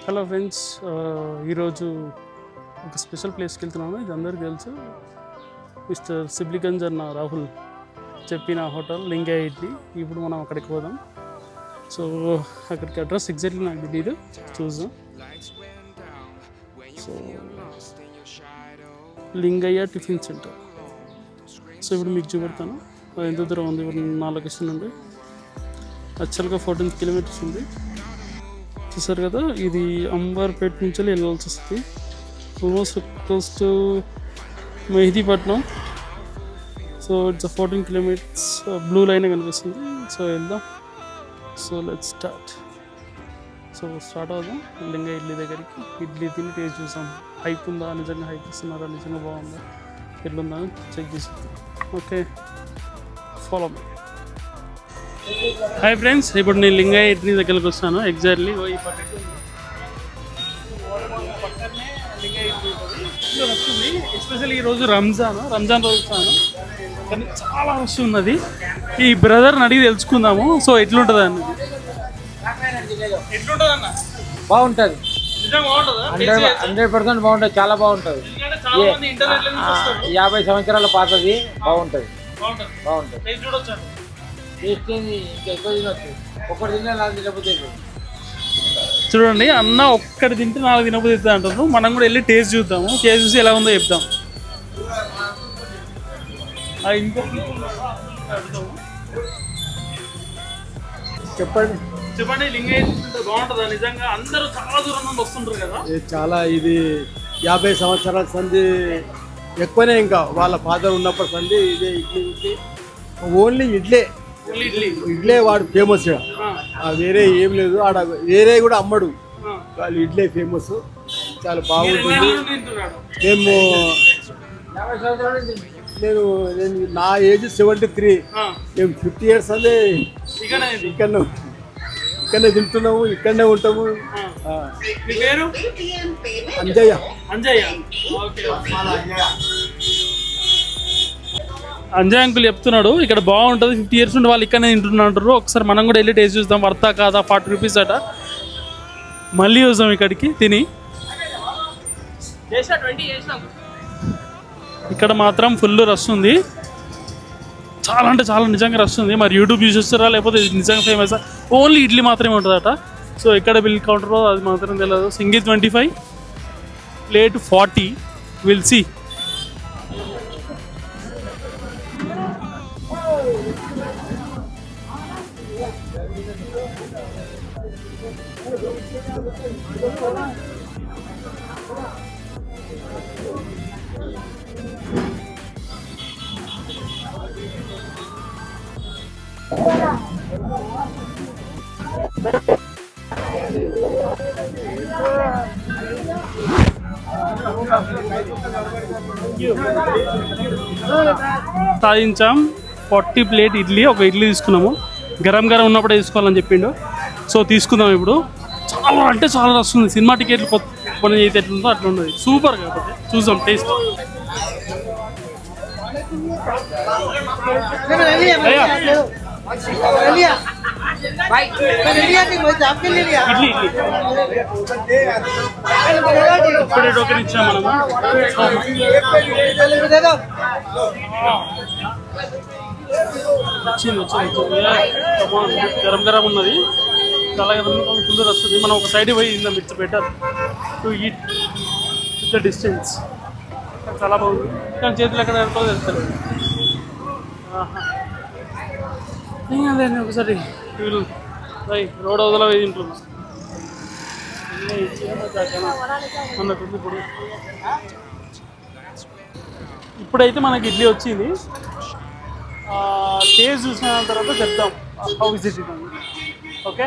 Hello friends, ఈరోజు ఒక special ప్లేస్కి వెళ్తున్నాను. ఇది అందరికీ తెలుసు. మిస్టర్ సిబ్లిగంజ్ అన్న రాహుల్ చెప్పిన హోటల్ లింగయ్య ఇడ్లీ. ఇప్పుడు మనం అక్కడికి పోదాం. సో అక్కడికి అడ్రస్ ఎగ్జాక్ట్లీ నాకు తెలియదు, చూద్దాం. So Lingaiah tiffin centre. So ఇప్పుడు మీకు చూపెడతాను ఎంత దూరం ఉంది. ఇప్పుడు నా లొకేషన్ నుండి యాక్చువల్గా 14 కిలోమీటర్స్ ఉంది. చూసారు కదా, ఇది అంబర్పేట నుంచి వెళ్ళాల్సి వస్తుంది. Almost close to Mehdipatnam. So it's 14 kilometres. Blue line కనిపిస్తుంది. సో వెళ్దాం. So let's start. So start అవుదాం లింగయ్య ఇడ్లీ దగ్గరికి. ఇడ్లీ తిని టేస్ట్ చూసాం. హైప్ ఉందా, నిజంగా హైప్ ఇస్తున్నారా, నిజంగా బాగుందా, ఎట్లుందా అని చెక్ చేసి. Okay, follow me. Hi friends, ఇప్పుడు నేను లింగయ్య ఇడ్లీ దగ్గరికి వస్తాను. ఎగ్జాక్ట్లీ ఈ పక్కనే లింగయ్య ఇడ్లీ వస్తుంది. ఎస్పెషల్లీ ఈరోజు రంజాన్ రోజు వస్తాను, కానీ చాలా రష్ ఉన్నది. ఈ బ్రదర్ని అడిగి తెలుసుకుందాము. సో ఎట్లుంటుంది అన్నది, ఎట్లుంటుంది అన్న? బాగుంటుంది, నిజంగా బాగుంటుందా? 100% బాగుంటుంది, చాలా బాగుంటుంది. 50 సంవత్సరాల పాతది. బాగుంటుంది. చూడొచ్చు. టేస్ట్ ఏంది, ఇంకా ఎక్కువ తినొచ్చు. ఒక్కటి తిన్నా 4 తినకపోతే. చూడండి, అన్న ఒక్కటి తింటే 4 తినకపోతే అంటారు. మనం కూడా వెళ్ళి టేస్ట్ చూద్దాము. టేస్ట్ చూసి ఎలా ఉందో చెప్తాం. చెప్పండి లింగయ్య బాగుంటుందా? నిజంగా అందరూ చాలా దూరం నుండి వస్తుంటారు కదా. చాలా, ఇది 50 సంవత్సరాల సంది ఎక్కువనే. ఇంకా వాళ్ళ ఫాదర్ ఉన్నప్పటి సంది ఇదే ఇడ్లీ. ఓన్లీ ఇడ్లే వాడు ఫేమస్. వేరే ఏం లేదు ఆడ, వేరే కూడా అమ్మడు. వాళ్ళు ఇడ్లే ఫేమస్, చాలా బాగుంటుంది. నేను నా ఏజ్ 73. మేము 50 years అదే ఇక్కడనే తింటున్నాము, ఇక్కడనే ఉంటాము. అంజయ్ అంకుల్ చెప్తున్నాడు ఇక్కడ బాగుంటుంది. 50 years నుండి వాళ్ళు ఇక్కడనే తింటున్నారు. ఒకసారి మనం కూడా వెళ్ళి టేస్ట్ చూద్దాం. వర్తా కాదా, 40 rupees అట. మళ్ళీ చూద్దాం ఇక్కడికి తిని. ఇక్కడ మాత్రం ఫుల్ రష్ ఉంది, చాలా అంటే చాలా నిజంగా రష్ ఉంది. మరి యూట్యూబ్ యూజ్ చేస్తారా లేకపోతే నిజంగా ఫేమస్? ఓన్లీ ఇడ్లీ మాత్రమే ఉంటుందట. సో ఎక్కడ బిల్ కౌంటర్ అది మాత్రం తెలియదు. Single 25, plate 40. Will see. సాధించాం. 40 ప్లేట్ ఇడ్లీ. ఒక ఇడ్లీ తీసుకున్నాము. గరం ఉన్నప్పుడే తీసుకోవాలని చెప్పిండు. సో తీసుకుందాం ఇప్పుడు. చాలా అంటే చాలా వస్తుంది. సినిమా టికెట్లు కొన్ని అయితే ఎట్లుందో అట్లా ఉన్నది. సూపర్. కాకపోతే చూద్దాం టేస్ట్. ఇప్పుడే టోకెన్ ఇచ్చాం మనము. వచ్చింది. గరం ఉన్నది. చాలా ఫుల్ వస్తుంది. మనం ఒక సైడ్ పోయి ఇందా మిర్చి better to eat with the distance. చాలా బాగుంది. కానీ చేతులు ఎక్కడ వెళ్తారో తెలుస్తారు. అదే ఒకసారి రోడ్ అవతల పోయి తింటున్నాం. అన్నట్టుంది. ఇప్పుడైతే మనకి ఇడ్లీ వచ్చింది. టేస్ట్ చూసిన తర్వాత చెప్తాం హౌ ఇస్ ఇట్. ఓకే,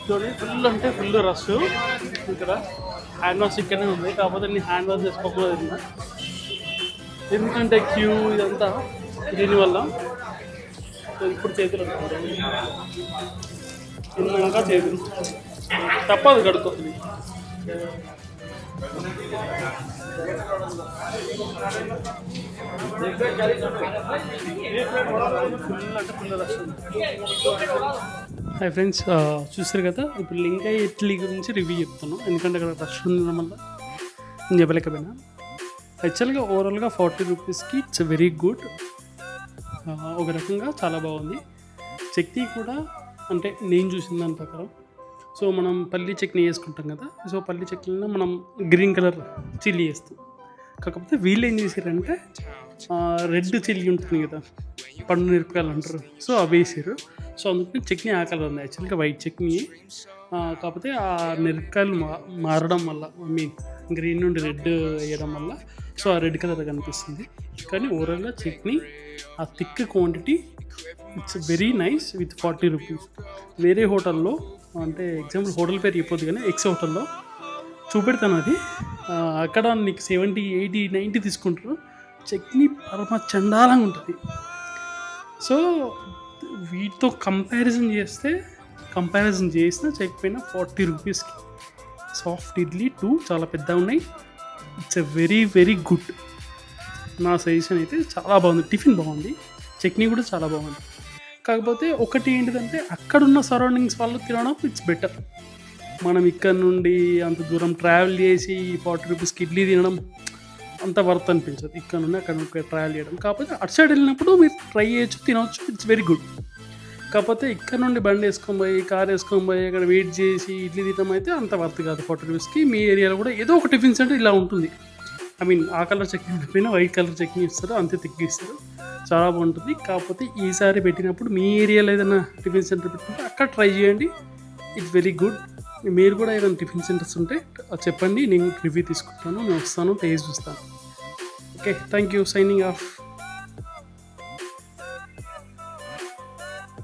చూడండి ఫుల్ అంటే ఫుల్ రష్. ఇక్కడ హ్యాండ్ వాష్ ఇక్కడనే ఉంది, కాకపోతే నేను హ్యాండ్ వాష్ చేసుకోకుండా తిన్నా, ఎందుకంటే క్యూ ఇదంతా దీనివల్ల. ఇప్పుడు చేతులు తిన్నాక చేతులు తప్పదు కడుక్కోవాలి. హాయ్ ఫ్రెండ్స్, చూసారు కదా ఇప్పుడు లింగాయ ఇడ్లీ గురించి రివ్యూ చెప్తాను, ఎందుకంటే అక్కడ రష్ ఉండడం వల్ల నేను చెప్పలేకపోయినా. యాక్చువల్గా ఓవరాల్గా 40 రూపీస్కి ఇట్స్ వెరీ గుడ్. ఒక రకంగా చాలా బాగుంది. చట్నీ కూడా అంటే నేను చూసిన దాని ప్రకారం, సో మనం పల్లీ చట్నీ వేసుకుంటాం కదా, సో పల్లీ చట్నీలో మనం గ్రీన్ కలర్ చిల్లీ వేస్తాం. కాకపోతే వీళ్ళు ఏం చేశారంటే రెడ్ చిల్లీ ఉంటుంది కదా, పండు మిరపకాయలు అంటారు, సో అవి వేసారు. సో అందుకని చట్నీ ఆ కలర్ ఉంది, యాక్చువల్గా వైట్ చట్నీ. కాకపోతే ఆ మిరపకాయలు మారడం వల్ల, ఐ మీన్ గ్రీన్ నుండి రెడ్ వేయడం వల్ల సో ఆ రెడ్ కలర్ కనిపిస్తుంది. కానీ ఓవరాల్గా చట్నీ ఆ thick quantity it's very nice with 40 rupees. వేరే హోటల్లో అంటే ఎగ్జాంపుల్ హోటల్ పేరు చెప్పొద్దు కానీ ఎక్స్ హోటల్లో చూపెడతాను అది, అక్కడ నీకు 70, 80, 90 తీసుకుంటారు. చట్నీ పరమ చండాలంగా ఉంటుంది. సో వీటితో కంపారిజన్ చేసినా చేయకపోయినా 40 రూపీస్కి సాఫ్ట్ ఇడ్లీ 2 చాలా పెద్దగా ఉన్నాయి. It's a very very good. నా సజెషన్ అయితే చాలా బాగుంది. టిఫిన్ బాగుంది, చట్నీ కూడా చాలా బాగుంది. కాకపోతే ఒకటి ఏంటిదంటే అక్కడున్న సరౌండింగ్స్ వాళ్ళు తినడం ఇట్స్ బెటర్. మనం ఇక్కడ నుండి అంత దూరం ట్రావెల్ చేసి 40 రూపీస్కి ఇడ్లీ తినడం అంత వర్త్ అనిపించదు. ఇక్కడ నుండి అక్కడ నుండి ట్రావెల్ చేయడం. కాకపోతే అటు సైడ్ వెళ్ళినప్పుడు మీరు ట్రై చేయొచ్చు, తినవచ్చు, ఇట్స్ వెరీ గుడ్. కాకపోతే ఇక్కడ నుండి బండి వేసుకొని పోయి కార్ వేసుకొని పోయి అక్కడ వెయిట్ చేసి ఇడ్లీ తినడం అయితే అంత వర్త్ కాదు 40 రూపీస్కి. మీ ఏరియాలో కూడా ఏదో ఒక టిఫిన్ సెంటర్ ఇలా ఉంటుంది. ఐ మీన్ ఆ కలర్ చట్నీ ఉండిపోయినా వైట్ కలర్ చట్నీ ఇస్తారు, అంతే తిక్కిస్తారు, చాలా బాగుంటుంది. కాకపోతే ఈసారి పెట్టినప్పుడు మీ ఏరియాలో ఏదైనా టిఫిన్ సెంటర్ పెట్టుకుంటే అక్కడ ట్రై చేయండి, ఇట్స్ వెరీ గుడ్. మీరు కూడా ఏదైనా టిఫిన్ సెంటర్స్ ఉంటే చెప్పండి, నేను రివ్యూ తీసుకుంటాను, నేను వస్తాను, టేస్ట్ చూస్తాను. Okay, thank you, signing off.